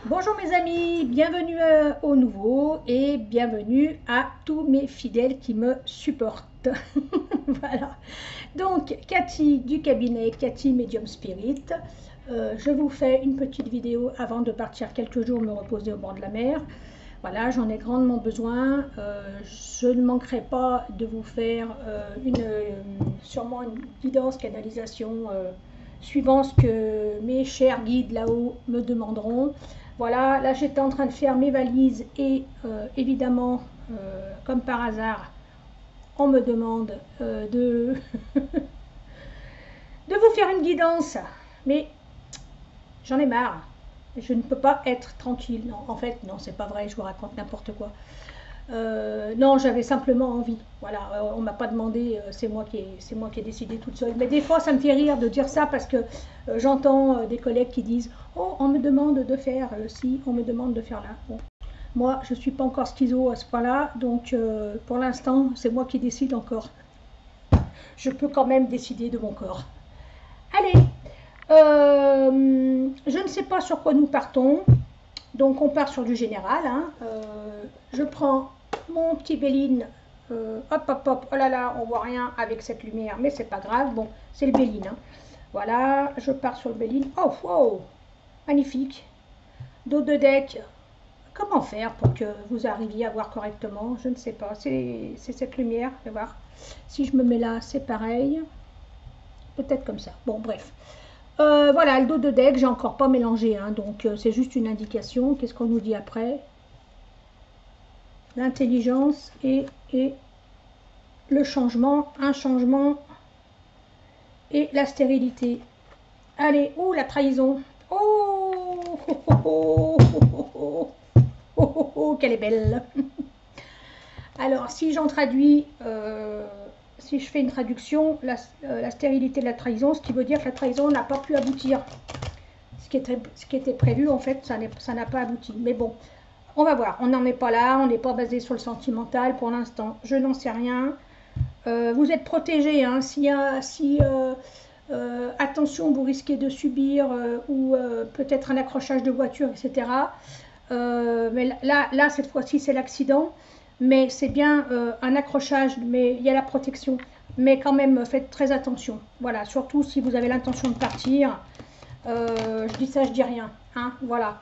Bonjour mes amis, bienvenue au nouveau et bienvenue à tous mes fidèles qui me supportent. Voilà. Donc Cathy du cabinet Cathy Medium Spirit. Je vous fais une petite vidéo avant de partir quelques jours me reposer au bord de la mer. Voilà, j'en ai grandement besoin. Je ne manquerai pas de vous faire sûrement une guidance, canalisation, suivant ce que mes chers guides là-haut me demanderont. Voilà, là j'étais en train de faire mes valises et évidemment, comme par hasard, on me demande de, de vous faire une guidance. Mais j'en ai marre. Je ne peux pas être tranquille. Non, en fait, non, c'est pas vrai, je vous raconte n'importe quoi. Non, j'avais simplement envie. Voilà, on m'a pas demandé, c'est moi qui ai décidé toute seule. Mais des fois, ça me fait rire de dire ça parce que j'entends des collègues qui disent oh, on me demande de faire ci, on me demande de faire là. Bon. Moi, je suis pas encore schizo à ce point-là, donc pour l'instant, c'est moi qui décide encore. Je peux quand même décider de mon corps. Allez, je ne sais pas sur quoi nous partons. Donc on part sur du général. Hein. Je prends mon petit Béline. Hop, hop, hop. Oh là là, on voit rien avec cette lumière, mais c'est pas grave. Bon, c'est le Béline. Hein. Voilà, je pars sur le Béline. Oh, wow, magnifique. Dos de deck. Comment faire pour que vous arriviez à voir correctement? Je ne sais pas. C'est cette lumière. Je vais voir. Si je me mets là, c'est pareil. Peut-être comme ça. Bon, bref. Voilà, le dos de deck, j'ai encore pas mélangé, hein, donc c'est juste une indication. Qu'est-ce qu'on nous dit après? L'intelligence et le changement, un changement et la stérilité. Allez, oh, la trahison. Oh, oh, oh, oh, oh, oh, oh, oh, oh, qu'elle est belle. Alors, si j'en traduis... si je fais une traduction, la stérilité de la trahison, ce qui veut dire que la trahison n'a pas pu aboutir. Ce qui était prévu, en fait, ça n'a pas abouti. Mais bon, on va voir. On n'en est pas là, on n'est pas basé sur le sentimental pour l'instant. Je n'en sais rien. Vous êtes protégés. Hein, attention, vous risquez de subir ou peut-être un accrochage de voiture, etc. Mais là, cette fois-ci, c'est l'accident. Mais c'est bien un accrochage, mais il y a la protection. Mais quand même, faites très attention. Voilà, surtout si vous avez l'intention de partir. Je dis ça, je dis rien. Hein, voilà.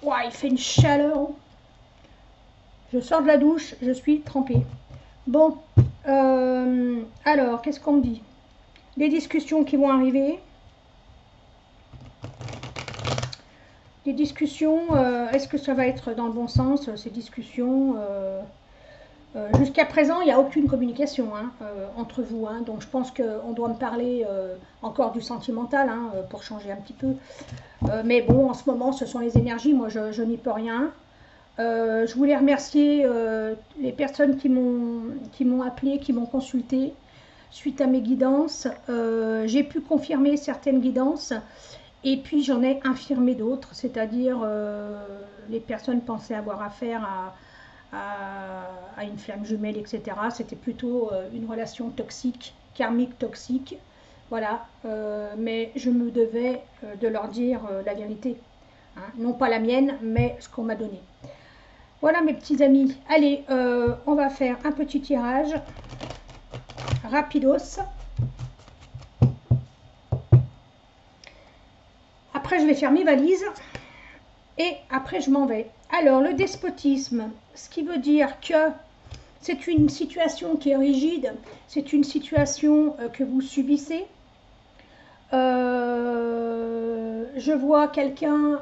Ouah, il fait une chaleur. Je sors de la douche, je suis trempée. Bon, alors, qu'est-ce qu'on me dit? Des discussions qui vont arriver. Des discussions, est-ce que ça va être dans le bon sens, ces discussions jusqu'à présent, il n'y a aucune communication hein, entre vous. Hein, donc, je pense qu'on doit me parler encore du sentimental hein, pour changer un petit peu. Mais bon, en ce moment, ce sont les énergies. Moi, je n'y peux rien. Je voulais remercier les personnes qui m'ont appelé, qui m'ont consulté suite à mes guidances. J'ai pu confirmer certaines guidances. Et puis j'en ai infirmé d'autres, c'est-à-dire les personnes pensaient avoir affaire à une flamme jumelle, etc. C'était plutôt une relation toxique, karmique toxique. Voilà, mais je me devais de leur dire la vérité. Hein. Non pas la mienne, mais ce qu'on m'a donné. Voilà mes petits amis. Allez, on va faire un petit tirage rapidos. Après, je vais faire mes valises et après, je m'en vais. Alors, le despotisme, ce qui veut dire que c'est une situation qui est rigide, c'est une situation que vous subissez. Je vois quelqu'un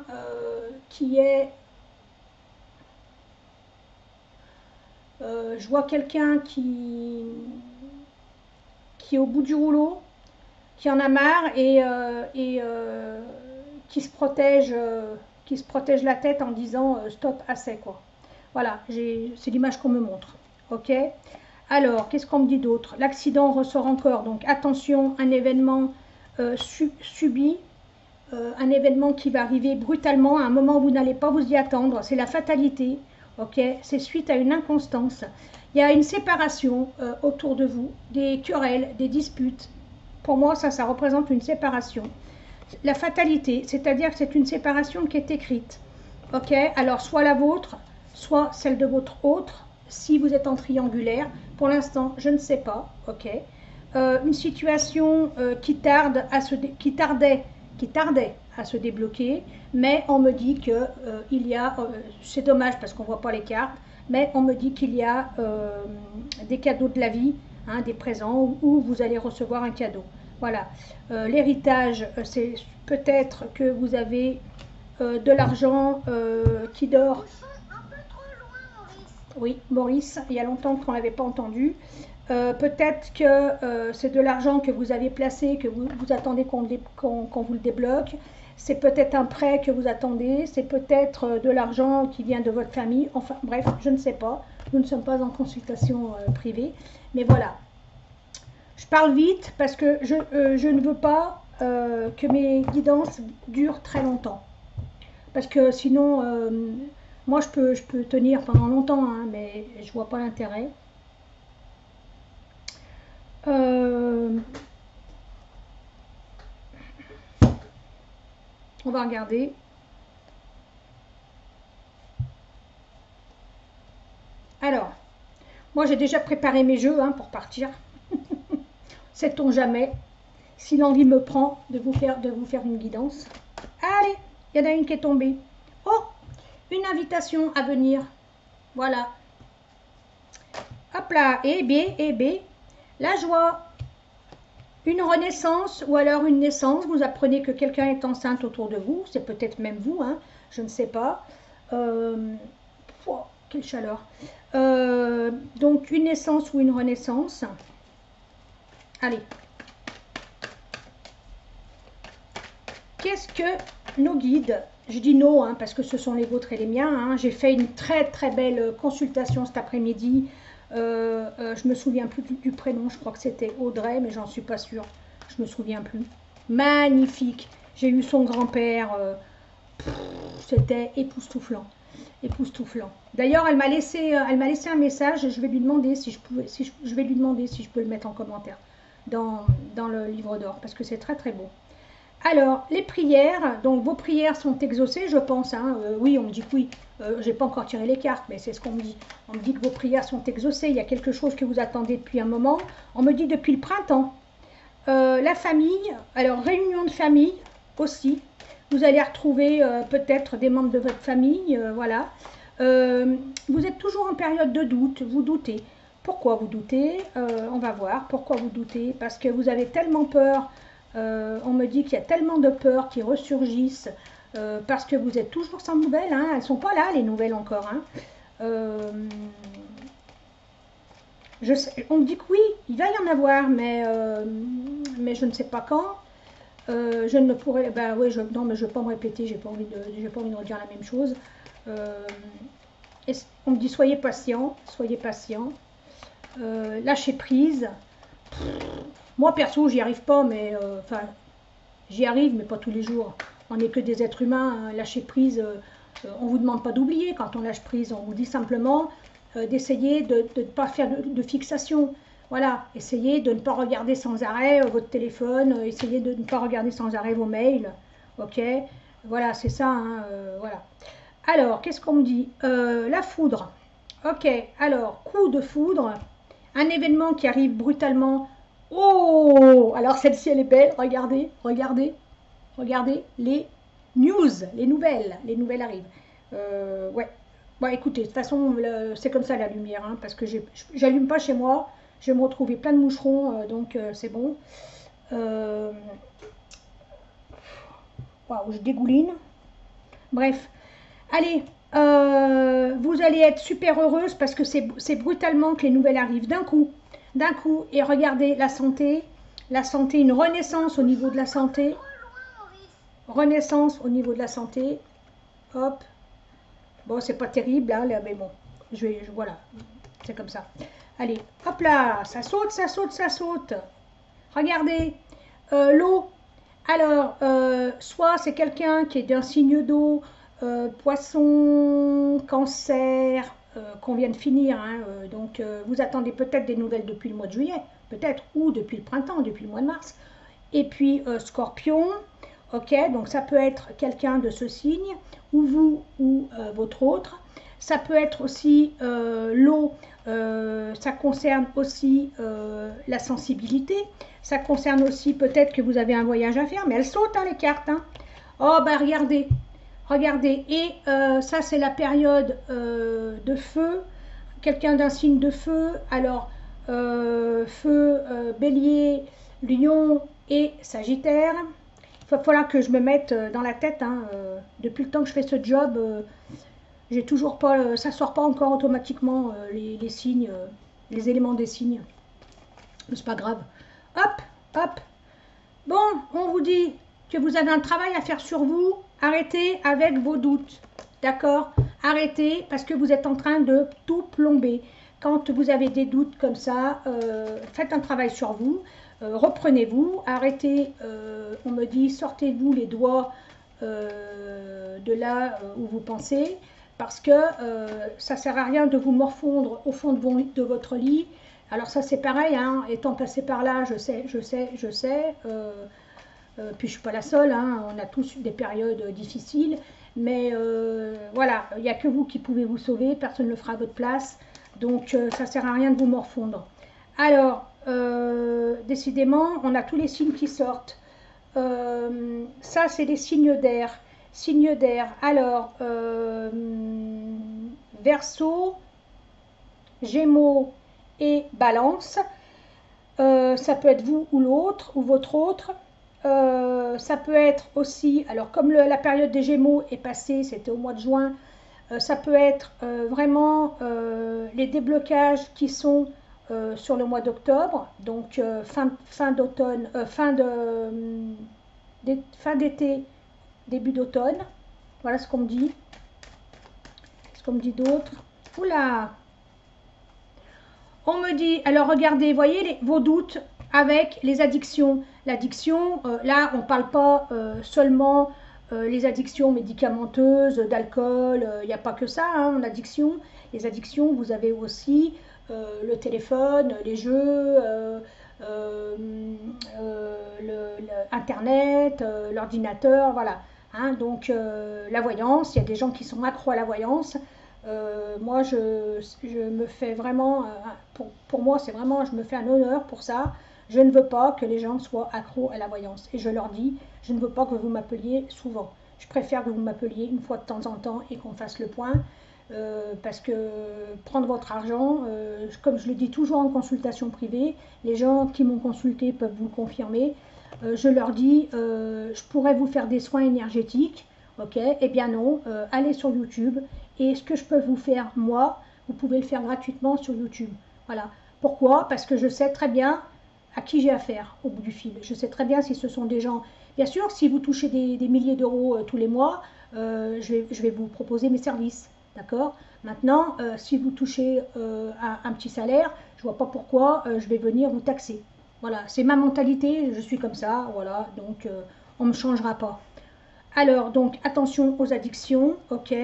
qui est... je vois quelqu'un qui est au bout du rouleau, qui en a marre et qui se protège la tête en disant stop, assez quoi. Voilà, c'est l'image qu'on me montre. Ok. Alors, qu'est-ce qu'on me dit d'autre? L'accident ressort encore. Donc attention, un événement subi, un événement qui va arriver brutalement à un moment où vous n'allez pas vous y attendre. C'est la fatalité. Ok. C'est suite à une inconstance. Il y a une séparation autour de vous, des querelles, des disputes. Pour moi, ça représente une séparation. La fatalité, c'est-à-dire que c'est une séparation qui est écrite. Ok, alors soit la vôtre, soit celle de votre autre, si vous êtes en triangulaire. Pour l'instant, je ne sais pas. Ok, une situation qui tardait à se débloquer, mais on me dit que il y a, c'est dommage parce qu'on voit pas les cartes, mais on me dit qu'il y a des cadeaux de la vie, hein, des présents où vous allez recevoir un cadeau. Voilà. L'héritage, c'est peut-être que vous avez de l'argent qui dort. Oui, Maurice, il y a longtemps qu'on ne l'avait pas entendu. Peut-être que c'est de l'argent que vous avez placé, que vous attendez qu'on vous le débloque. C'est peut-être un prêt que vous attendez. C'est peut-être de l'argent qui vient de votre famille. Enfin, bref, je ne sais pas. Nous ne sommes pas en consultation privée. Mais voilà. Je parle vite parce que je ne veux pas que mes guidances durent très longtemps. Parce que sinon, moi je peux tenir pendant longtemps, hein, mais je vois pas l'intérêt. On va regarder. Alors, moi j'ai déjà préparé mes jeux hein, pour partir. Sait-on jamais si l'envie me prend de vous faire une guidance. Allez, il y en a une qui est tombée. Oh, une invitation à venir. Voilà. Hop là, et B, la joie. Une renaissance ou alors une naissance. Vous apprenez que quelqu'un est enceinte autour de vous. C'est peut-être même vous, hein, je ne sais pas. Oh, quelle chaleur. Donc une naissance ou une renaissance. Allez. Qu'est-ce que nos guides, je dis nos hein, parce que ce sont les vôtres et les miens, hein. J'ai fait une très très belle consultation cet après-midi. Je me souviens plus du prénom, je crois que c'était Audrey, mais j'en suis pas sûre. Je me souviens plus. Magnifique. J'ai eu son grand-père. C'était époustouflant. Époustouflant. D'ailleurs, elle m'a laissé un message. Je vais lui demander si je pouvais, je vais lui demander si je peux le mettre en commentaire dans le livre d'or parce que c'est très très beau. Alors, les prières, donc vos prières sont exaucées, je pense. Hein, oui, on me dit que oui. Je n'ai pas encore tiré les cartes, mais c'est ce qu'on me dit. On me dit que vos prières sont exaucées. Il y a quelque chose que vous attendez depuis un moment. On me dit depuis le printemps. La famille, alors réunion de famille aussi. Vous allez retrouver peut-être des membres de votre famille. Voilà. Vous êtes toujours en période de doute. Vous doutez. Pourquoi vous doutez? On va voir. Pourquoi vous doutez? Parce que vous avez tellement peur. On me dit qu'il y a tellement de peurs qui ressurgissent parce que vous êtes toujours sans nouvelles. Hein. Elles ne sont pas là, les nouvelles encore. Hein. On me dit que oui, il va y en avoir, mais je ne sais pas quand. Je ne pourrais... Ben oui, non, mais je ne vais pas me répéter, j'ai pas envie de redire la même chose. On me dit soyez patient, soyez patient. Lâchez prise. Moi, perso, j'y arrive pas, mais enfin, j'y arrive, mais pas tous les jours. On n'est que des êtres humains. Hein. Lâcher prise, on ne vous demande pas d'oublier quand on lâche prise. On vous dit simplement d'essayer de ne pas faire de fixation. Voilà, essayez de ne pas regarder sans arrêt votre téléphone, essayez de ne pas regarder sans arrêt vos mails. Ok, voilà, c'est ça. Hein, voilà. Alors, qu'est-ce qu'on me dit? La foudre. Ok, alors, coup de foudre. Un événement qui arrive brutalement. Oh, alors celle-ci, elle est belle. Regardez, regardez, regardez. Les les nouvelles arrivent. Ouais. Bon, écoutez, de toute façon, c'est comme ça la lumière, hein, parce que j'allume pas chez moi. Je vais me retrouver plein de moucherons, donc c'est bon. Waouh, je dégouline. Bref, allez, vous allez être super heureuse parce que c'est brutalement que les nouvelles arrivent d'un coup. Et regardez la santé, une renaissance au niveau de la santé, hop, bon c'est pas terrible hein, là, mais bon, voilà, c'est comme ça, allez, hop là, ça saute, regardez, l'eau, alors, soit c'est quelqu'un qui est d'un signe d'eau, poisson, cancer, qu'on vient de finir. Hein, donc, vous attendez peut-être des nouvelles depuis le mois de juillet, peut-être, ou depuis le printemps, depuis le mois de mars. Et puis, scorpion, ok? Donc ça peut être quelqu'un de ce signe, ou vous, ou votre autre. Ça peut être aussi l'eau, ça concerne aussi la sensibilité. Ça concerne aussi peut-être que vous avez un voyage à faire, mais elles sautent hein, les cartes. Hein. Oh bah regardez, regardez. Et ça c'est la période de feu, quelqu'un d'un signe de feu. Alors feu, bélier, lion et sagittaire. Il va falloir que je me mette dans la tête. Hein, depuis le temps que je fais ce job, j'ai toujours pas, ça sort pas encore automatiquement les signes, les éléments des signes. Mais c'est pas grave. Hop, hop. Bon, on vous dit que vous avez un travail à faire sur vous. Arrêtez avec vos doutes. D'accord? Arrêtez parce que vous êtes en train de tout plomber. Quand vous avez des doutes comme ça, faites un travail sur vous. Reprenez-vous. Arrêtez, on me dit, sortez-vous les doigts de là où vous pensez. Parce que ça ne sert à rien de vous morfondre au fond de votre lit. Alors ça c'est pareil, hein, étant passé par là, je sais. Puis je ne suis pas la seule, hein, on a tous des périodes difficiles. Mais voilà, il n'y a que vous qui pouvez vous sauver, personne ne le fera à votre place. Donc ça ne sert à rien de vous morfondre. Alors, décidément, on a tous les signes qui sortent. Ça c'est des signes d'air. Signe d'air. Alors, Verseau, Gémeaux et Balance. Ça peut être vous ou l'autre, ou votre autre. Ça peut être aussi, alors comme la période des Gémeaux est passée, c'était au mois de juin, ça peut être vraiment les déblocages qui sont sur le mois d'octobre, donc fin d'automne, fin d'été, début d'automne. Voilà ce qu'on me dit. Ce qu'on me dit d'autre. Oula! On me dit, alors regardez, voyez vos doutes avec les addictions. L'addiction, là, on ne parle pas seulement les addictions médicamenteuses, d'alcool, il n'y a pas que ça hein, en addiction. Les addictions, vous avez aussi le téléphone, les jeux, Internet, l'ordinateur, voilà. Hein, donc la voyance, il y a des gens qui sont accros à la voyance. Moi, je me fais vraiment, pour moi, c'est vraiment, je me fais un honneur pour ça. Je ne veux pas que les gens soient accros à la voyance. Et je leur dis, je ne veux pas que vous m'appeliez souvent. Je préfère que vous m'appeliez une fois de temps en temps et qu'on fasse le point. Parce que prendre votre argent, comme je le dis toujours en consultation privée, les gens qui m'ont consulté peuvent vous le confirmer. Je leur dis, je pourrais vous faire des soins énergétiques. Ok, eh bien non, allez sur YouTube. Et ce que je peux vous faire, moi, vous pouvez le faire gratuitement sur YouTube. Voilà. Pourquoi? Parce que je sais très bien à qui j'ai affaire au bout du fil. Je sais très bien si ce sont des gens... Bien sûr, si vous touchez des milliers d'euros tous les mois, je vais vous proposer mes services. D'accord? Maintenant, si vous touchez un petit salaire, je ne vois pas pourquoi je vais venir vous taxer. Voilà, c'est ma mentalité, je suis comme ça, voilà, donc on ne me changera pas. Alors, donc, attention aux addictions, ok.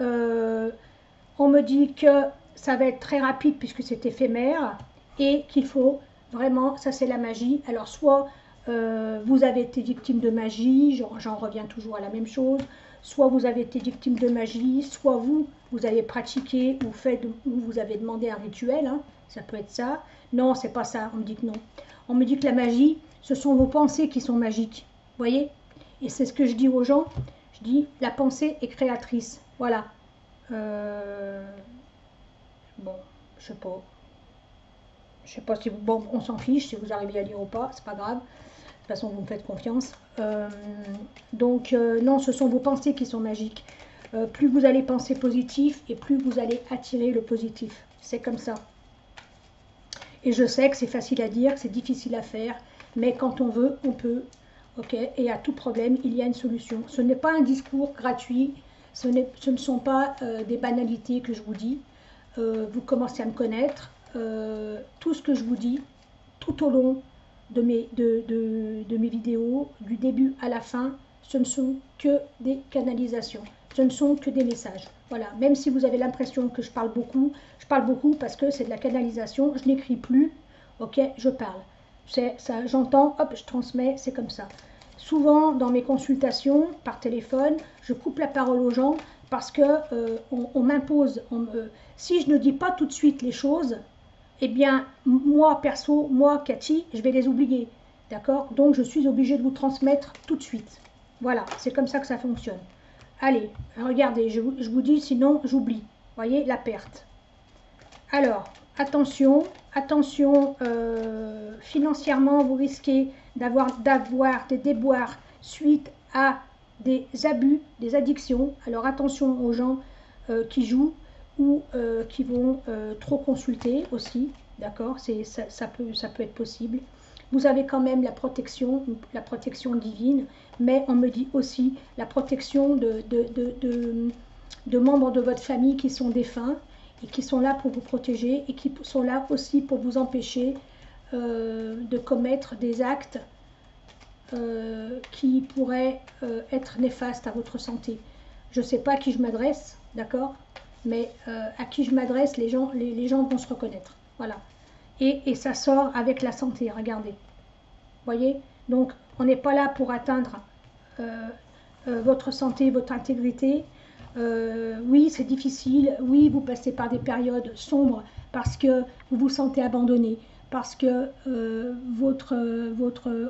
On me dit que ça va être très rapide puisque c'est éphémère et qu'il faut vraiment, ça c'est la magie. Alors, soit vous avez été victime de magie, j'en reviens toujours à la même chose, soit vous avez été victime de magie, soit vous avez pratiqué ou vous avez demandé un rituel, hein, ça peut être ça. Non, c'est pas ça, on me dit que non. On me dit que la magie, ce sont vos pensées qui sont magiques, vous voyez? Et c'est ce que je dis aux gens, je dis la pensée est créatrice, voilà. Bon, je sais pas. Je sais pas si vous... Bon, on s'en fiche, si vous arrivez à lire ou pas, c'est pas grave. De toute façon, vous me faites confiance. Donc, non, ce sont vos pensées qui sont magiques. Plus vous allez penser positif et plus vous allez attirer le positif. C'est comme ça. Et je sais que c'est facile à dire, que c'est difficile à faire, mais quand on veut, on peut. Ok, et à tout problème, il y a une solution. Ce n'est pas un discours gratuit, ce ne sont pas des banalités que je vous dis. Vous commencez à me connaître. Tout ce que je vous dis, tout au long de mes vidéos, du début à la fin, ce ne sont que des canalisations. Ce ne sont que des messages. Voilà, même si vous avez l'impression que je parle beaucoup parce que c'est de la canalisation. Je n'écris plus, ok, je parle. Ça, j'entends, hop, je transmets, c'est comme ça. souvent dans mes consultations par téléphone, je coupe la parole aux gens parce que on m'impose. Si je ne dis pas tout de suite les choses, eh bien, moi, perso, moi, Cathy, je vais les oublier. D'accord? Donc, je suis obligée de vous transmettre tout de suite. Voilà, c'est comme ça que ça fonctionne. Allez, regardez, je vous dis, sinon, j'oublie. Voyez, la perte. Alors, attention, attention, financièrement, vous risquez d'avoir des déboires suite à des abus, des addictions. Alors, attention aux gens qui jouent ou qui vont trop consulter aussi, d'accord, ça peut être possible. Vous avez quand même la protection divine, mais on me dit aussi la protection de membres de votre famille qui sont défunts et qui sont là pour vous protéger et qui sont là aussi pour vous empêcher de commettre des actes qui pourraient être néfastes à votre santé. Je ne sais pas à qui je m'adresse, d'accord, mais à qui je m'adresse, les gens vont se reconnaître. Voilà. Et ça sort avec la santé, regardez. Voyez? Donc, on n'est pas là pour atteindre votre santé, votre intégrité. Oui, c'est difficile. Oui, vous passez par des périodes sombres parce que vous vous sentez abandonné, parce que votre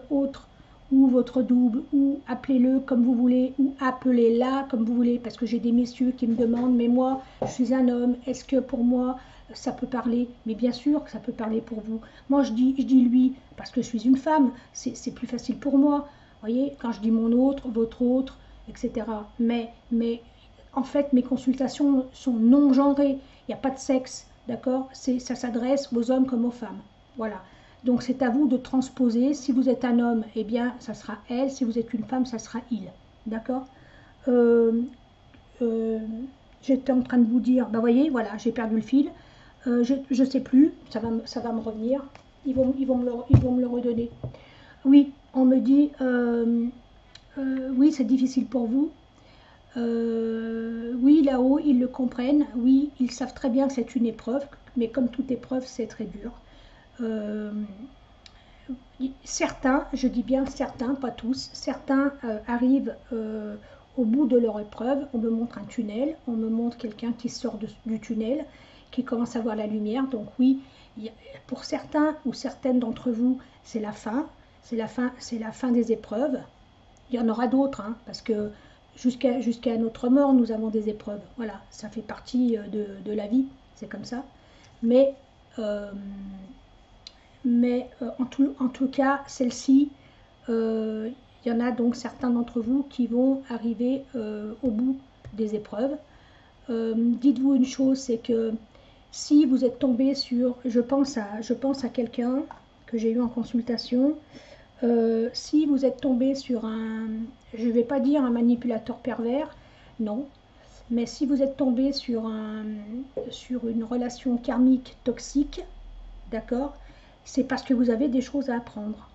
autre ou votre double, ou appelez-le comme vous voulez, ou appelez-la comme vous voulez, parce que j'ai des messieurs qui me demandent, mais moi, je suis un homme, est-ce que pour moi, ça peut parler? Mais bien sûr que ça peut parler pour vous. Moi, je dis lui, parce que je suis une femme, c'est plus facile pour moi. Vous voyez, quand je dis mon autre, votre autre, etc. Mais en fait, mes consultations sont non genrées. Il n'y a pas de sexe, d'accord? Ça s'adresse aux hommes comme aux femmes. Voilà. Donc c'est à vous de transposer. Si vous êtes un homme, eh bien ça sera elle. Si vous êtes une femme, ça sera il. D'accord? J'étais en train de vous dire, bah voyez, voilà, j'ai perdu le fil. Je ne sais plus, ça va me revenir. Ils vont me le redonner. Oui, on me dit, oui, c'est difficile pour vous. Oui, là-haut, ils le comprennent. Oui, ils savent très bien que c'est une épreuve, mais comme toute épreuve, c'est très dur. Certains, je dis bien certains, pas tous, certains arrivent au bout de leur épreuve. On me montre un tunnel, on me montre quelqu'un qui sort du tunnel, qui commence à voir la lumière. Donc oui, pour certains ou certaines d'entre vous, c'est la fin, c'est la fin des épreuves. Il y en aura d'autres, hein, parce que jusqu'à notre mort, nous avons des épreuves. Voilà, ça fait partie de la vie, c'est comme ça. Mais en tout cas, celle-ci, il y en a donc certains d'entre vous qui vont arriver au bout des épreuves. Dites-vous une chose, c'est que si vous êtes tombé sur, je pense à quelqu'un que j'ai eu en consultation, si vous êtes tombé sur je ne vais pas dire un manipulateur pervers, non, mais si vous êtes tombé sur une relation karmique toxique, d'accord, c'est parce que vous avez des choses à apprendre.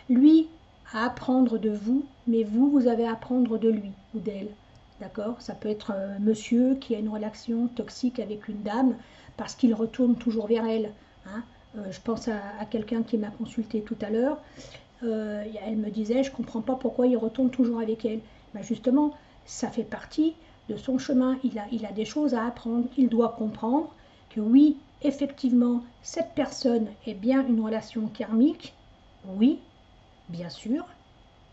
Lui à apprendre de vous, mais vous avez à apprendre de lui ou d'elle. D'accord? Ça peut être monsieur qui a une relation toxique avec une dame parce qu'il retourne toujours vers elle. Hein. Je pense à quelqu'un qui m'a consulté tout à l'heure. Elle me disait, je ne comprends pas pourquoi il retourne toujours avec elle. Ben justement, ça fait partie de son chemin. Il a des choses à apprendre. Il doit comprendre que oui, effectivement, cette personne est bien une relation karmique. Oui, bien sûr,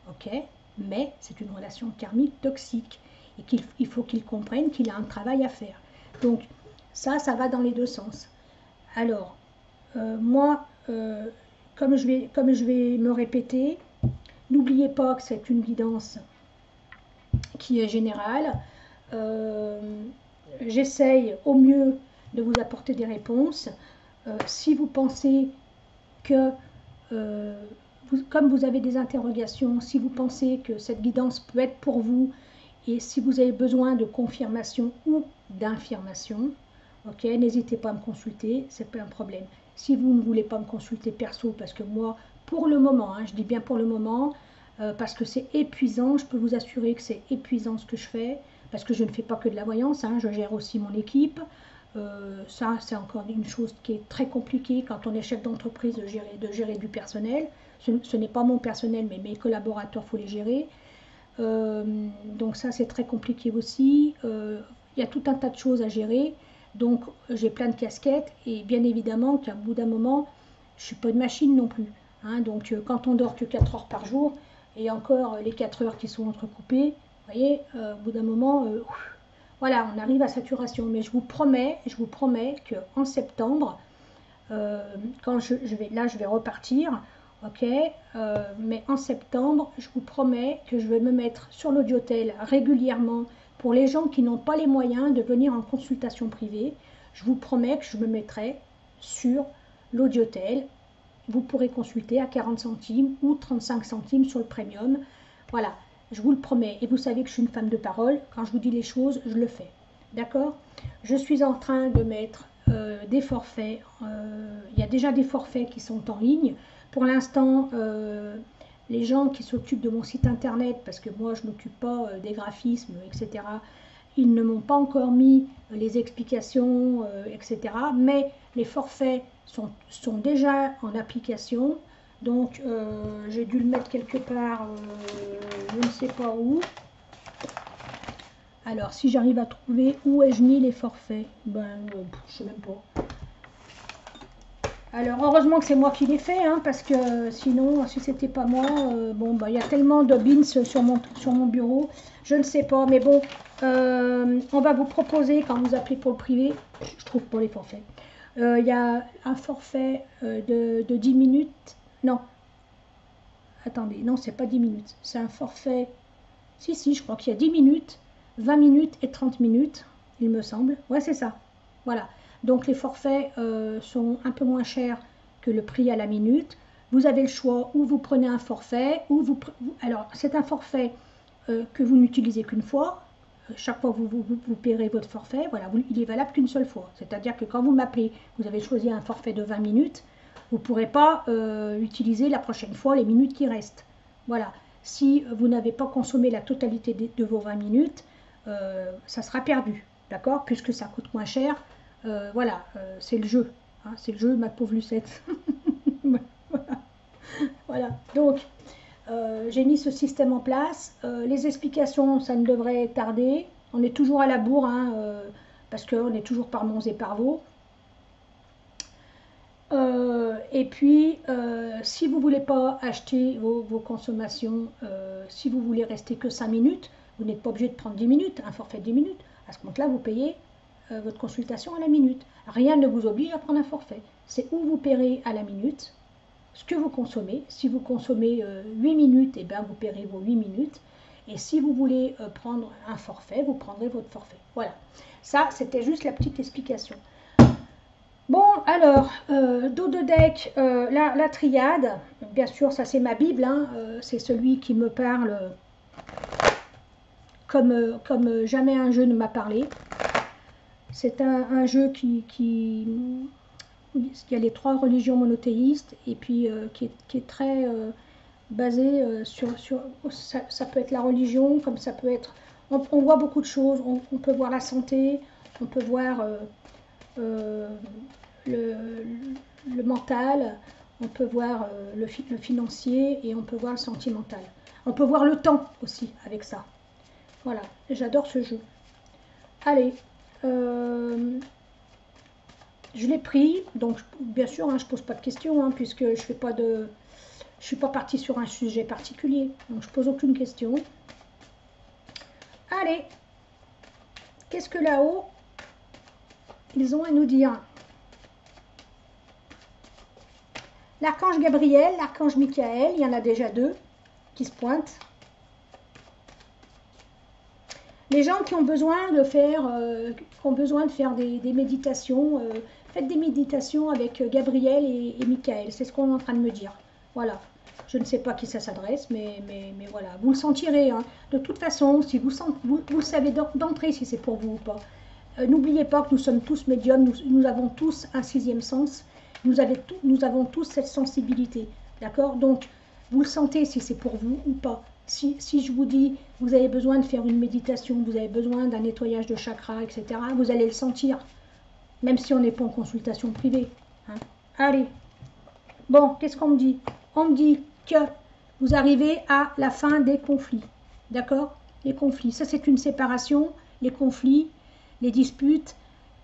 ok, mais c'est une relation karmique toxique et qu'il faut qu'il comprenne qu'il a un travail à faire. Donc ça va dans les deux sens. Alors, moi, comme je vais me répéter, n'oubliez pas que c'est une guidance qui est générale. J'essaye au mieux de vous apporter des réponses. Si vous pensez que comme vous avez des interrogations, si vous pensez que cette guidance peut être pour vous et si vous avez besoin de confirmation ou d'information, ok, n'hésitez pas à me consulter, c'est pas un problème. Si vous ne voulez pas me consulter perso, parce que moi, pour le moment, hein, je dis bien pour le moment, parce que c'est épuisant, je peux vous assurer que c'est épuisant ce que je fais, parce que je ne fais pas que de la voyance, hein, je gère aussi mon équipe. Ça, c'est encore une chose qui est très compliquée quand on est chef d'entreprise de gérer du personnel, Ce n'est pas mon personnel, mais mes collaborateurs, il faut les gérer. Donc ça, c'est très compliqué aussi. Il y a tout un tas de choses à gérer. Donc j'ai plein de casquettes et bien évidemment qu'à bout d'un moment, je ne suis pas une machine non plus. Hein. Donc quand on dort que 4 heures par jour, et encore les 4 heures qui sont entrecoupées, vous voyez, au bout d'un moment, voilà, on arrive à saturation. Mais je vous promets qu'en septembre, quand je vais repartir, ok, mais en septembre, je vous promets que je vais me mettre sur l'audiotel régulièrement pour les gens qui n'ont pas les moyens de venir en consultation privée. Je vous promets que je me mettrai sur l'audiotel. Vous pourrez consulter à 40 centimes ou 35 centimes sur le premium. Voilà, je vous le promets. Et vous savez que je suis une femme de parole. Quand je vous dis les choses, je le fais. D'accord? Je suis en train de mettre des forfaits. Il y a déjà des forfaits qui sont en ligne. Pour l'instant, les gens qui s'occupent de mon site internet, parce que moi je ne m'occupe pas des graphismes, etc., ils ne m'ont pas encore mis les explications, etc. Mais les forfaits sont déjà en application. Donc j'ai dû le mettre quelque part, je ne sais pas où. Alors si j'arrive à trouver où ai-je mis les forfaits, ben je sais même pas. Alors heureusement que c'est moi qui l'ai fait, hein, parce que sinon, si c'était pas moi, bon, bah, il y a tellement de bins sur mon bureau, je ne sais pas, mais bon, on va vous proposer, quand vous appelez pour le privé, je trouve pas les forfaits, il y a un forfait de 10 minutes, non, attendez, non, c'est pas 10 minutes, c'est un forfait, si, je crois qu'il y a 10 minutes, 20 minutes et 30 minutes, il me semble, ouais, c'est ça, voilà. Donc les forfaits sont un peu moins chers que le prix à la minute. Vous avez le choix, ou vous prenez un forfait, ou alors c'est un forfait que vous n'utilisez qu'une fois. Chaque fois vous paierez votre forfait, voilà, il est valable qu'une seule fois. C'est-à-dire que quand vous m'appelez, vous avez choisi un forfait de 20 minutes, vous ne pourrez pas utiliser la prochaine fois les minutes qui restent. Voilà, si vous n'avez pas consommé la totalité de vos 20 minutes, ça sera perdu, d'accord? Puisque ça coûte moins cher. Voilà, c'est le jeu, hein, c'est le jeu, ma pauvre Lucette. Voilà. Voilà, donc j'ai mis ce système en place. Les explications, ça ne devrait tarder. On est toujours à la bourre, hein, parce qu'on est toujours par Mons et par Vaux. Et puis, si vous ne voulez pas acheter vos consommations, si vous voulez rester que 5 minutes, vous n'êtes pas obligé de prendre 10 minutes, un forfait de 10 minutes. À ce compte-là, vous payez votre consultation à la minute. Rien ne vous oblige à prendre un forfait. C'est où vous paierez à la minute ce que vous consommez. Si vous consommez 8 minutes, et bien vous paierez vos 8 minutes. Et si vous voulez prendre un forfait, vous prendrez votre forfait. Voilà. Ça, c'était juste la petite explication. Bon, alors, dos de deck, la triade. Bien sûr, ça c'est ma Bible. Hein, c'est celui qui me parle comme jamais un jeu ne m'a parlé. C'est un jeu qui a les 3 religions monothéistes et puis qui est très basé sur ça peut être la religion, comme ça peut être, on voit beaucoup de choses, on peut voir la santé, on peut voir le mental, on peut voir le financier et on peut voir le sentimental. On peut voir le temps aussi avec ça. Voilà, j'adore ce jeu. Allez. Je l'ai pris, donc bien sûr, hein, je ne pose pas de questions, hein, puisque je ne suis pas partie sur un sujet particulier, donc je ne pose aucune question. Allez, qu'est-ce que là-haut, ils ont à nous dire? L'archange Gabriel, l'archange Michael, il y en a déjà 2 qui se pointent. Les gens qui ont besoin de faire, des méditations, faites des méditations avec Gabriel et Michael. C'est ce qu'on est en train de me dire. Voilà. Je ne sais pas à qui ça s'adresse, mais voilà. Vous le sentirez. Hein. De toute façon, si vous savez d'entrée si c'est pour vous ou pas. N'oubliez pas que nous sommes tous médiums. Nous avons tous un 6e sens. Nous avons tous cette sensibilité. D'accord? Donc, vous le sentez si c'est pour vous ou pas. Si je vous dis, vous avez besoin de faire une méditation, vous avez besoin d'un nettoyage de chakras, etc., vous allez le sentir, même si on n'est pas en consultation privée. Hein. Allez. Bon, qu'est-ce qu'on me dit? On me dit que vous arrivez à la fin des conflits. D'accord? Les conflits. Ça, c'est une séparation, les conflits, les disputes,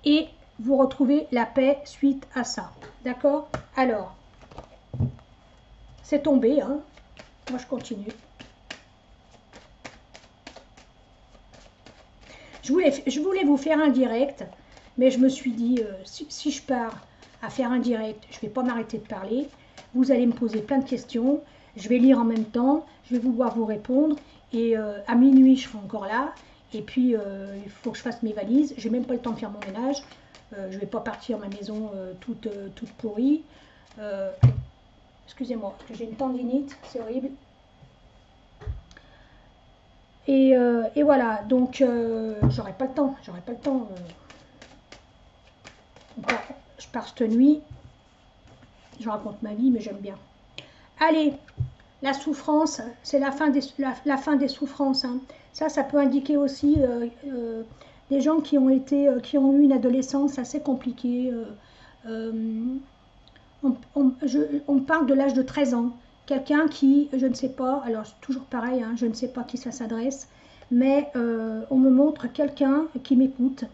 et vous retrouvez la paix suite à ça. D'accord? Alors, c'est tombé, hein. Moi, je continue. Je voulais vous faire un direct, mais je me suis dit, si je pars à faire un direct, je ne vais pas m'arrêter de parler. Vous allez me poser plein de questions. Je vais lire en même temps. Je vais vouloir vous répondre. Et à minuit, je serai encore là. Et puis, il faut que je fasse mes valises. Je n'ai même pas le temps de faire mon ménage. Je ne vais pas partir ma maison toute pourrie. Excusez-moi, j'ai une tendinite, c'est horrible. Et voilà, donc j'aurai pas le temps, je pars cette nuit, je raconte ma vie, mais j'aime bien. Allez, la souffrance, c'est la fin des souffrances. Hein. Ça peut indiquer aussi des gens qui ont eu une adolescence assez compliquée. On parle de l'âge de 13 ans. Quelqu'un qui, je ne sais pas, alors c'est toujours pareil, hein, je ne sais pas qui ça s'adresse, mais on me montre quelqu'un qui m'écoute,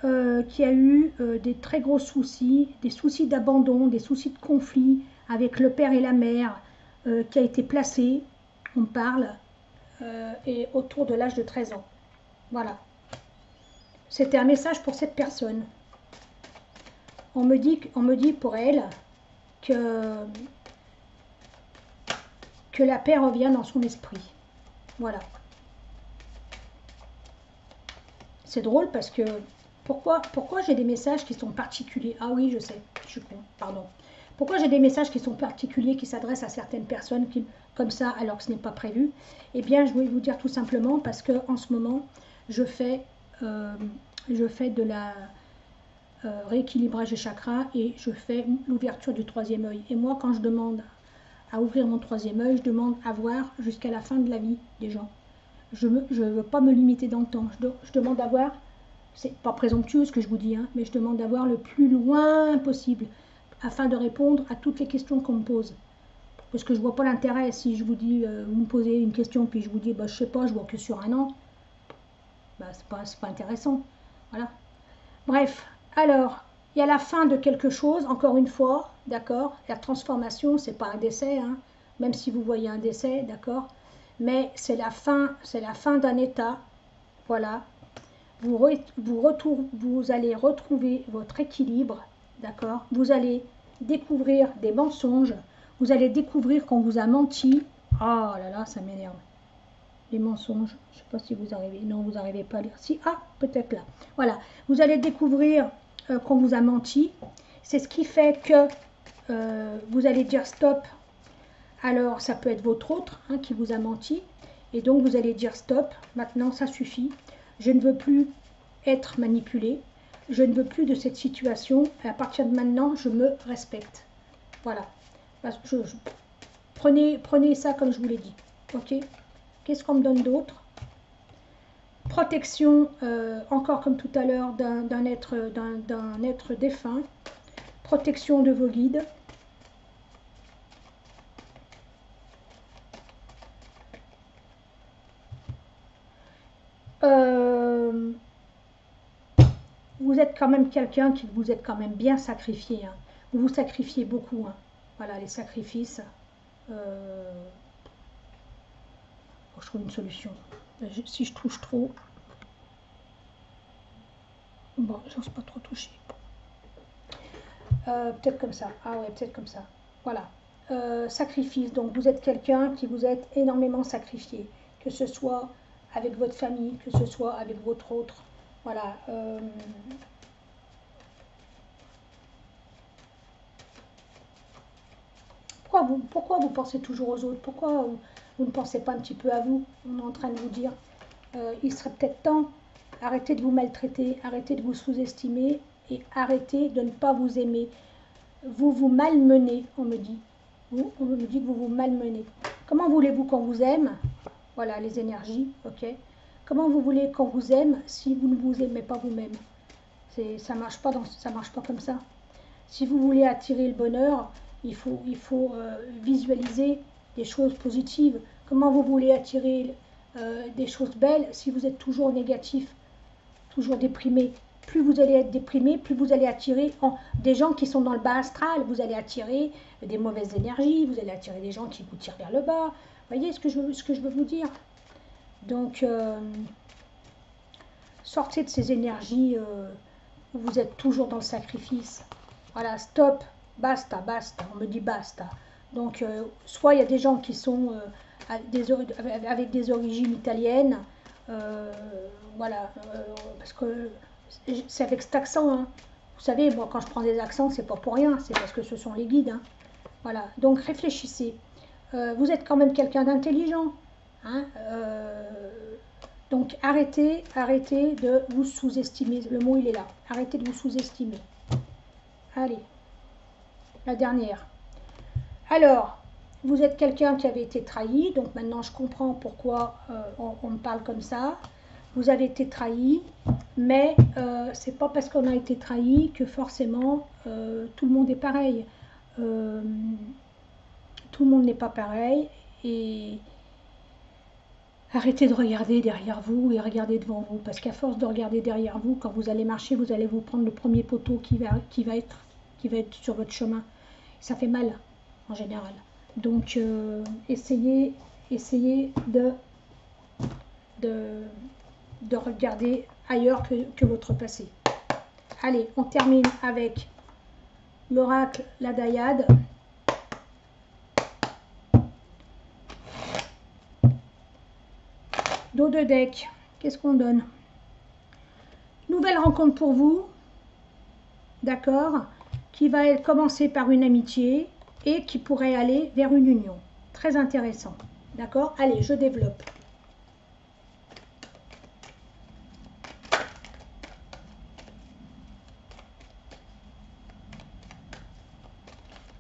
qui a eu des très gros soucis, des soucis d'abandon, des soucis de conflit avec le père et la mère, qui a été placé, on parle, et autour de l'âge de 13 ans. Voilà. C'était un message pour cette personne. On me dit pour elle que la paix revient dans son esprit. Voilà. C'est drôle parce que pourquoi j'ai des messages qui sont particuliers? Ah oui, je sais, je suis con, pardon. Pourquoi j'ai des messages qui sont particuliers, qui s'adressent à certaines personnes comme ça, alors que ce n'est pas prévu? Eh bien, je vais vous dire tout simplement parce que en ce moment, je fais de la rééquilibrage des chakras et je fais l'ouverture du troisième œil. Et moi, quand je demande à ouvrir mon troisième œil, je demande à voir jusqu'à la fin de la vie des gens. Je ne veux pas me limiter dans le temps. Je demande à voir, c'est pas présomptueux ce que je vous dis, hein, mais je demande à voir le plus loin possible afin de répondre à toutes les questions qu'on me pose. Parce que je vois pas l'intérêt si je vous dis, vous me posez une question puis je vous dis, bah, je sais pas, je vois que sur un an. Bah, c'est pas intéressant. Voilà. Bref, alors, il y a la fin de quelque chose, encore une fois, d'accord? La transformation, c'est pas un décès, hein, même si vous voyez un décès, d'accord? Mais c'est la fin d'un état, voilà. Vous allez retrouver votre équilibre, d'accord? Vous allez découvrir des mensonges, vous allez découvrir qu'on vous a menti. Oh là là, ça m'énerve. Les mensonges, je ne sais pas si vous arrivez, non, vous n'arrivez pas à lire. Si, ah, peut-être là. Voilà, vous allez découvrir qu'on vous a menti. C'est ce qui fait que vous allez dire stop. Alors, ça peut être votre autre hein, qui vous a menti. Et donc, vous allez dire stop. Maintenant, ça suffit. Je ne veux plus être manipulée. Je ne veux plus de cette situation. Et à partir de maintenant, je me respecte. Voilà. Prenez ça comme je vous l'ai dit. Ok? Qu'est-ce qu'on me donne d'autre? Protection, encore comme tout à l'heure, d'un être défunt. Protection de vos guides. Vous êtes quand même quelqu'un qui vous êtes quand même bien sacrifié. Hein. Vous vous sacrifiez beaucoup. Hein. Voilà, les sacrifices. Je trouve une solution. Si je touche trop, bon, j'ose pas trop toucher. Peut-être comme ça. Ah ouais, peut-être comme ça. Voilà. Sacrifice. Donc vous êtes quelqu'un qui vous êtes énormément sacrifié, que ce soit avec votre famille, que ce soit avec votre autre. Voilà. Pourquoi vous pensez toujours aux autres? Pourquoi vous ne pensez pas un petit peu à vous? On est en train de vous dire, il serait peut-être temps, arrêtez de vous maltraiter, arrêtez de vous sous-estimer et arrêtez de ne pas vous aimer. Vous vous malmenez, on me dit. On me dit que vous vous malmenez. Comment voulez-vous qu'on vous aime? Voilà, les énergies, ok. Comment vous voulez qu'on vous aime si vous ne vous aimez pas vous-même? Ça marche pas comme ça. Si vous voulez attirer le bonheur, visualiser des choses positives. Comment vous voulez attirer des choses belles si vous êtes toujours négatif, toujours déprimé? Plus vous allez être déprimé, plus vous allez attirer des gens qui sont dans le bas astral. Vous allez attirer des mauvaises énergies, vous allez attirer des gens qui vous tirent vers le bas. Vous voyez ce que je veux vous dire? Donc, sortez de ces énergies où vous êtes toujours dans le sacrifice. Voilà, stop, basta, basta. On me dit basta. Donc, soit il y a des gens qui sont avec des origines italiennes, voilà, parce que c'est avec cet accent, hein. Vous savez, moi quand je prends des accents, c'est pas pour rien, c'est parce que ce sont les guides, hein. Voilà, donc réfléchissez. Vous êtes quand même quelqu'un d'intelligent, hein. Donc arrêtez de vous sous-estimer. Le mot il est là. Arrêtez de vous sous-estimer. Allez, la dernière. Alors, vous êtes quelqu'un qui avait été trahi, donc maintenant je comprends pourquoi on me parle comme ça. Vous avez été trahi, mais c'est pas parce qu'on a été trahi que forcément tout le monde est pareil. Tout le monde n'est pas pareil, et arrêtez de regarder derrière vous et regardez devant vous, parce qu'à force de regarder derrière vous, quand vous allez marcher, vous allez vous prendre le premier poteau qui va être sur votre chemin. Ça fait mal en général. Donc essayez de regarder ailleurs que votre passé. Allez, on termine avec l'oracle, la Dayade. Dos de deck, qu'est-ce qu'on donne? Nouvelle rencontre pour vous, d'accord, qui va commencer par une amitié et qui pourrait aller vers une union. Très intéressant, d'accord? Allez, je développe.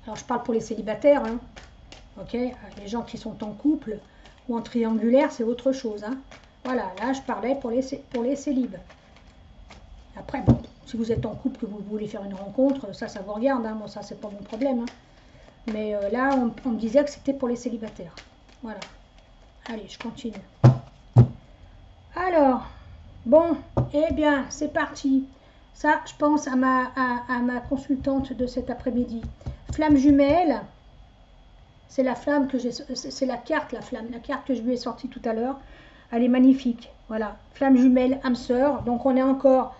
Alors, je parle pour les célibataires, hein. Ok, les gens qui sont en couple ou en triangulaire, c'est autre chose, hein. Voilà, là, je parlais pour les célibes. Après, bon, si vous êtes en couple, que vous voulez faire une rencontre, ça vous regarde, hein. Moi, ça, c'est pas mon problème, hein. Mais là, on me disait que c'était pour les célibataires. Voilà. Allez, je continue. Alors, bon, eh bien, c'est parti. Ça, je pense à ma consultante de cet après-midi. Flamme jumelle, c'est la flamme que j'ai, c'est la carte que je lui ai sortie tout à l'heure. Elle est magnifique. Voilà, flamme jumelle, âme sœur. Donc on est encore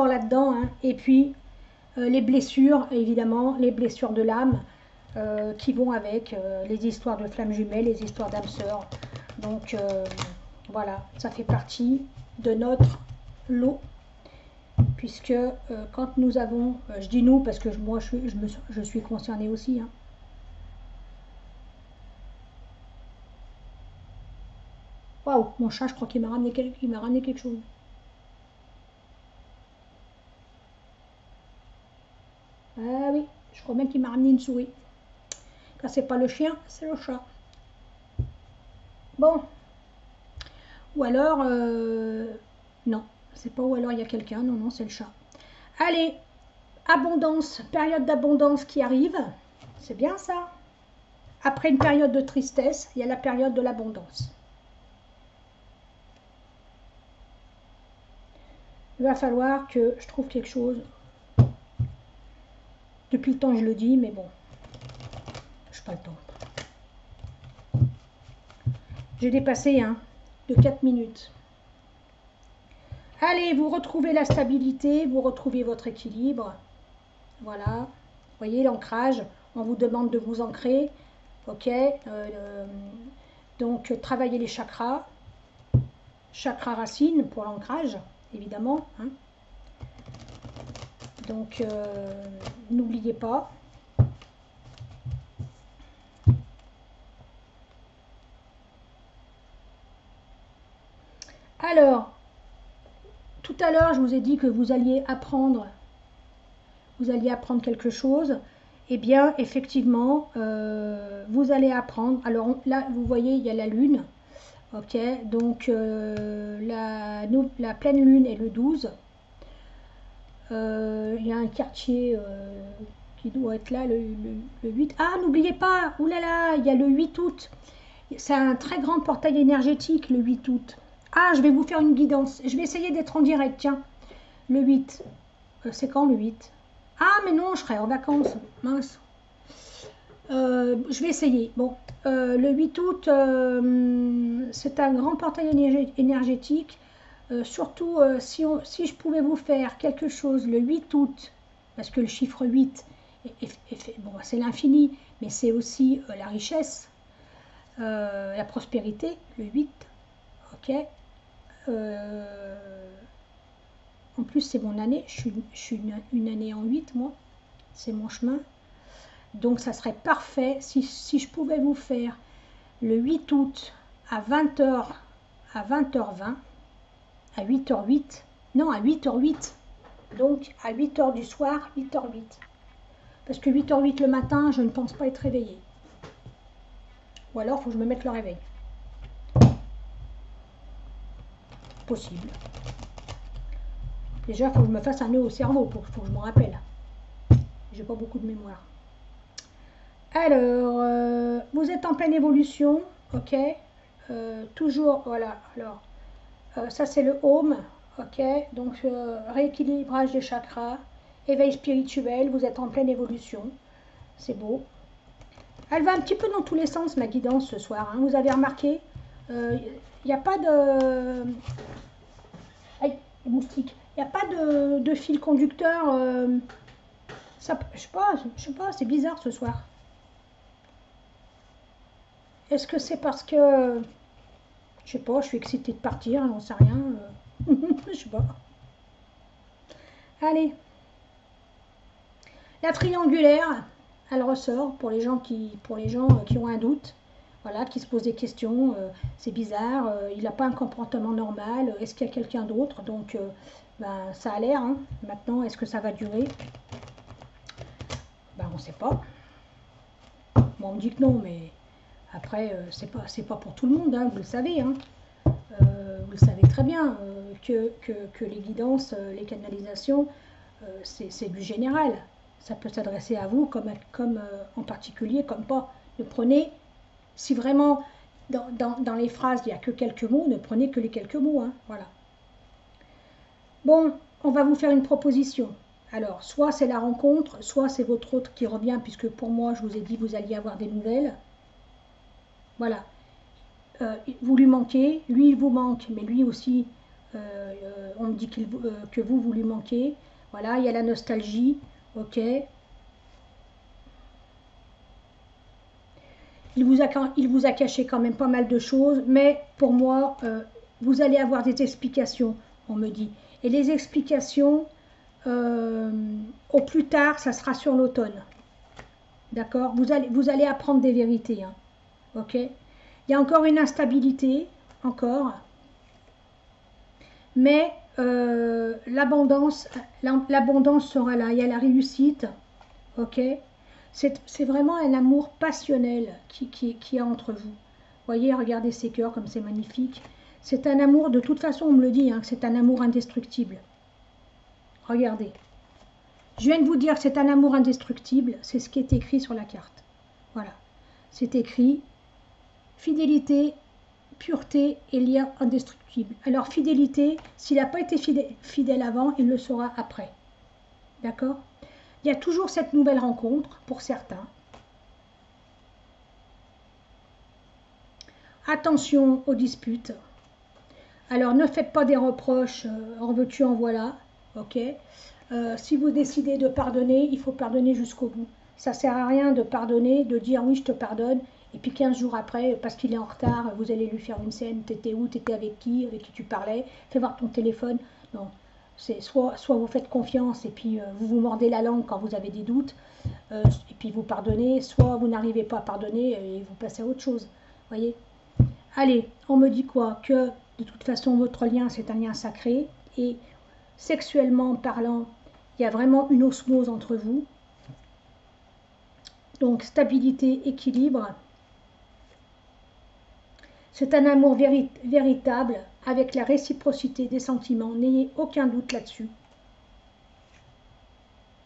là-dedans, hein. Et puis les blessures, évidemment, les blessures de l'âme qui vont avec les histoires de flamme jumelle, les histoires d'âme sœur. Donc voilà, ça fait partie de notre lot. Puisque quand nous avons, je dis nous parce que moi je suis concernée aussi, hein. Waouh, mon chat, je crois qu'il m'a ramené quelque chose. Ah oui, je crois même qu'il m'a ramené une souris. Quand c'est pas le chien, c'est le chat. Bon. Ou alors, non, c'est pas ou alors il y a quelqu'un, non, c'est le chat. Allez, abondance, période d'abondance qui arrive. C'est bien ça. Après une période de tristesse, il y a la période de l'abondance. Il va falloir que je trouve quelque chose. Depuis le temps je le dis, mais bon, je n'ai pas le temps. J'ai dépassé de 4 minutes. Allez, vous retrouvez la stabilité, vous retrouvez votre équilibre. Voilà, vous voyez l'ancrage, on vous demande de vous ancrer. Ok, donc travaillez les chakras. Chakra racine pour l'ancrage, évidemment, hein. Donc n'oubliez pas. Alors, tout à l'heure, je vous ai dit que vous alliez apprendre quelque chose. Eh bien, effectivement, vous allez apprendre. Alors là, vous voyez, il y a la lune. Ok, donc la pleine lune est le 12. Il y a un quartier qui doit être là le 8. Ah, n'oubliez pas, oulala, il y a le 8 août. C'est un très grand portail énergétique, le 8 août. Ah, je vais vous faire une guidance. Je vais essayer d'être en direct, tiens. Le 8. C'est quand le 8? Ah, mais non, je serai en vacances. Mince. Je vais essayer. Bon, le 8 août, c'est un grand portail énergétique. Surtout, si je pouvais vous faire quelque chose le 8 août, parce que le chiffre 8, bon, c'est l'infini, mais c'est aussi la richesse, la prospérité, le 8. Ok. En plus, c'est mon année. Je suis une année en 8, moi. C'est mon chemin. Donc, ça serait parfait si je pouvais vous faire le 8 août à 20h, à 20h20, à 8h08. Non, à 8h08. Donc, à 8h du soir, 8h08. Parce que 8h08 le matin, je ne pense pas être réveillée. Ou alors, il faut que je me mette le réveil. Possible. Déjà, il faut que je me fasse un nœud au cerveau pour que je me rappelle. J'ai pas beaucoup de mémoire. Alors, vous êtes en pleine évolution, ok. Toujours, voilà. Alors, ça c'est le home, ok. Donc, rééquilibrage des chakras, éveil spirituel, vous êtes en pleine évolution. C'est beau. Elle va un petit peu dans tous les sens, ma guidance ce soir. Hein. Vous avez remarqué, il n'y a pas de... Aïe, les moustiques. Il n'y a pas de fil conducteur. Ça, je sais pas, c'est bizarre ce soir. Est-ce que c'est parce que, je sais pas, je suis excitée de partir, j'en sais rien. Je sais pas. Allez. La triangulaire, elle ressort pour les gens qui ont un doute. Voilà, qui se posent des questions. C'est bizarre, il n'a pas un comportement normal. Est-ce qu'il y a quelqu'un d'autre? Donc, ben, ça a l'air. Hein. Maintenant, est-ce que ça va durer? Ben, on ne sait pas. Bon, on me dit que non, mais après, c'est pas pour tout le monde, hein, vous le savez. Hein. Vous le savez très bien que les guidances, les canalisations, c'est du général. Ça peut s'adresser à vous comme en particulier, comme pas. Ne prenez, si vraiment dans les phrases il n'y a que quelques mots, ne prenez que les quelques mots. Hein, voilà. Bon, on va vous faire une proposition. Alors, soit c'est la rencontre, soit c'est votre autre qui revient, puisque pour moi, je vous ai dit, vous alliez avoir des nouvelles. Voilà. Vous lui manquez, lui il vous manque, mais lui aussi, on me dit que vous lui manquez. Voilà, il y a la nostalgie, ok. Il vous a caché quand même pas mal de choses, mais pour moi, vous allez avoir des explications, on me dit. Et les explications, au plus tard, ça sera sur l'automne. D'accord, vous allez apprendre des vérités, hein, ok. Il y a encore une instabilité, encore, mais l'abondance sera là. Il y a la réussite, ok. C'est vraiment un amour passionnel qui y a entre vous. Voyez, regardez ces cœurs comme c'est magnifique. C'est un amour, de toute façon, on me le dit, hein, c'est un amour indestructible. Regardez. Je viens de vous dire que c'est un amour indestructible, c'est ce qui est écrit sur la carte. Voilà. C'est écrit fidélité, pureté et lien indestructible. Alors fidélité, s'il n'a pas été fidèle avant, il le sera après. D'accord? Il y a toujours cette nouvelle rencontre pour certains. Attention aux disputes. Alors ne faites pas des reproches, en veux-tu, en voilà. Ok? Si vous décidez de pardonner, il faut pardonner jusqu'au bout. Ça ne sert à rien de pardonner, de dire oui je te pardonne, et puis 15 jours après, parce qu'il est en retard, vous allez lui faire une scène, t'étais où, t'étais avec qui tu parlais, fais voir ton téléphone. Non, c'est soit vous faites confiance et puis vous vous mordez la langue quand vous avez des doutes, et puis vous pardonnez, soit vous n'arrivez pas à pardonner et vous passez à autre chose. Voyez? Allez, on me dit quoi? Que de toute façon votre lien c'est un lien sacré, et sexuellement parlant, il y a vraiment une osmose entre vous. Donc stabilité, équilibre. C'est un amour véritable avec la réciprocité des sentiments. N'ayez aucun doute là-dessus.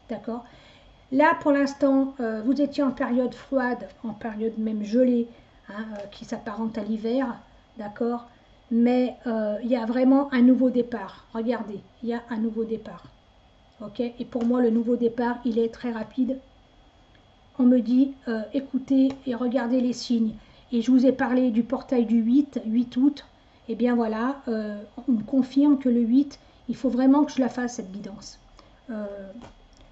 D'accord? Là, pour l'instant, vous étiez en période froide, en période même gelée, hein, qui s'apparente à l'hiver, d'accord? Mais il y a vraiment un nouveau départ. Regardez, il y a un nouveau départ. Ok? Et pour moi, le nouveau départ, il est très rapide. On me dit, écoutez et regardez les signes. Et je vous ai parlé du portail du 8 août. Et bien voilà, on me confirme que le 8, il faut vraiment que je la fasse, cette guidance.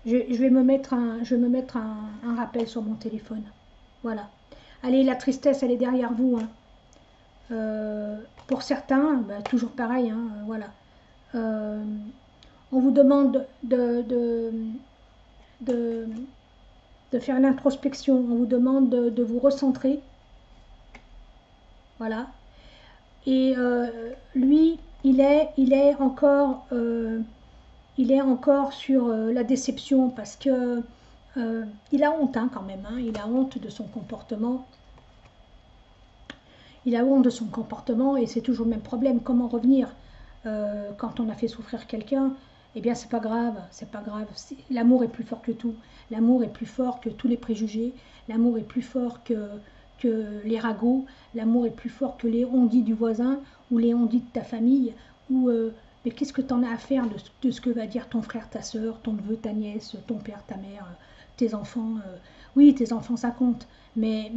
Je vais me mettre un rappel sur mon téléphone. Voilà. Allez, la tristesse, elle est derrière vous, hein. Pour certains, bah, toujours pareil, hein, voilà. On vous demande de, de faire une introspection, on vous demande de vous recentrer, voilà. Et lui, il est encore sur la déception parce que il a honte, hein, quand même, hein, il a honte de son comportement. Il a honte de son comportement et c'est toujours le même problème. Comment revenir quand on a fait souffrir quelqu'un? Eh bien, c'est pas grave, c'est pas grave. L'amour est plus fort que tout. L'amour est plus fort que tous les préjugés. L'amour est plus fort que les ragots. L'amour est plus fort que les on-dit du voisin ou les on-dit de ta famille. Ou mais qu'est-ce que tu en as à faire de ce que va dire ton frère, ta soeur, ton neveu, ta nièce, ton père, ta mère, tes enfants? Oui, tes enfants, ça compte. Mais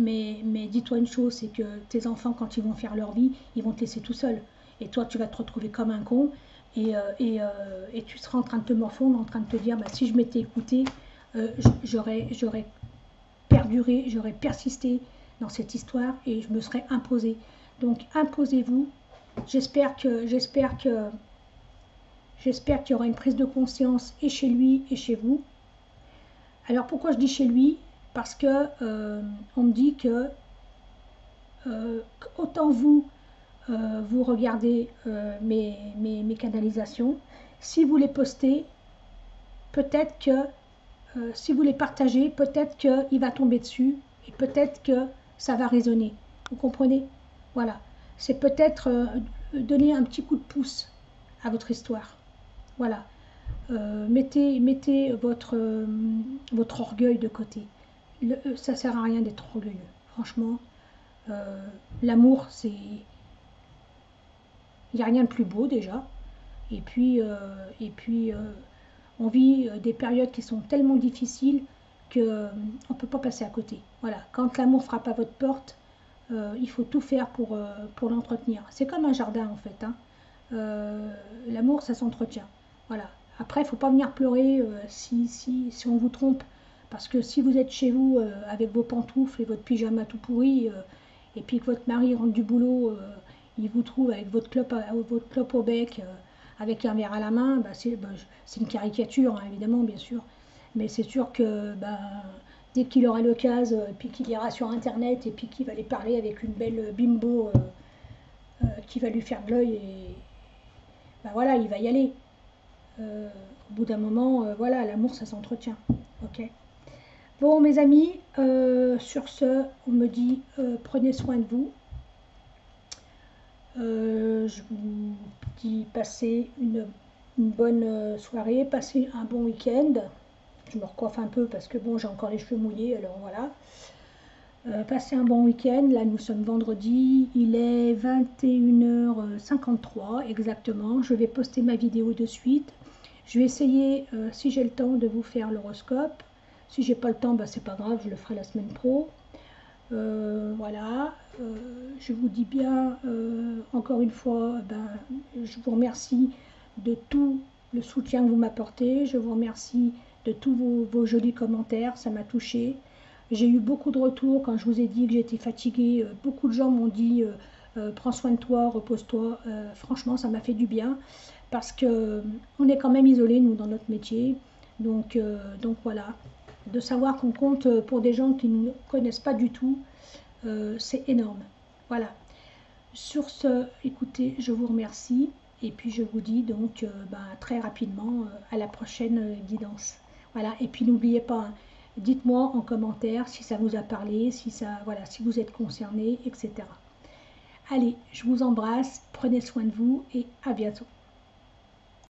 dis-toi une chose, c'est que tes enfants, quand ils vont faire leur vie, ils vont te laisser tout seul. Et toi, tu vas te retrouver comme un con. Et tu seras en train de te morfondre, en train de te dire, bah, si je m'étais écouté, j'aurais perduré, j'aurais persisté dans cette histoire et je me serais imposé. Donc imposez-vous. J'espère qu'il y aura une prise de conscience et chez lui et chez vous. Alors pourquoi je dis chez lui? Parce que on me dit que autant vous regardez mes canalisations, si vous les postez, peut-être que si vous les partagez, peut-être qu'il va tomber dessus et peut-être que ça va résonner. Vous comprenez? Voilà. C'est peut-être donner un petit coup de pouce à votre histoire. Voilà. Mettez votre orgueil de côté. Ça ne sert à rien d'être orgueilleux. Franchement, l'amour, c'est... Il n'y a rien de plus beau déjà. Et puis, on vit des périodes qui sont tellement difficiles qu'on ne peut pas passer à côté. Voilà. Quand l'amour frappe à votre porte, il faut tout faire pour l'entretenir. C'est comme un jardin en fait, hein. L'amour, ça s'entretient. Voilà. Après, il ne faut pas venir pleurer si on vous trompe. Parce que si vous êtes chez vous avec vos pantoufles et votre pyjama tout pourri, et puis que votre mari rentre du boulot, il vous trouve avec votre clope au bec, avec un verre à la main, bah, c'est une caricature, hein, évidemment, bien sûr. Mais c'est sûr que bah, dès qu'il aura l'occasion, et puis qu'il ira sur Internet, et puis qu'il va aller parler avec une belle bimbo qui va lui faire de l'œil, et bah, voilà, il va y aller. Au bout d'un moment, voilà, l'amour, ça s'entretient. Ok. Bon, mes amis, sur ce, on me dit prenez soin de vous. Je vous dis passez une bonne soirée, passez un bon week-end. Je me recoiffe un peu parce que bon, j'ai encore les cheveux mouillés, alors voilà. Passez un bon week-end. Là, nous sommes vendredi. Il est 21h53 exactement. Je vais poster ma vidéo de suite. Je vais essayer, si j'ai le temps, de vous faire l'horoscope. Si j'ai pas le temps, bah, c'est pas grave, je le ferai la semaine pro. Voilà. Je vous dis bien, encore une fois, ben, je vous remercie de tout le soutien que vous m'apportez. Je vous remercie de tous vos jolis commentaires. Ça m'a touché. J'ai eu beaucoup de retours quand je vous ai dit que j'étais fatiguée. Beaucoup de gens m'ont dit prends soin de toi, repose-toi. Franchement, ça m'a fait du bien parce que on est quand même isolés, nous, dans notre métier. Donc voilà, de savoir qu'on compte pour des gens qui ne nous connaissent pas du tout, c'est énorme. Voilà. Sur ce, écoutez, je vous remercie et puis je vous dis donc très rapidement à la prochaine guidance. Voilà. Et puis n'oubliez pas, hein, dites-moi en commentaire si ça vous a parlé, si vous êtes concerné, etc. Allez, je vous embrasse, prenez soin de vous et à bientôt.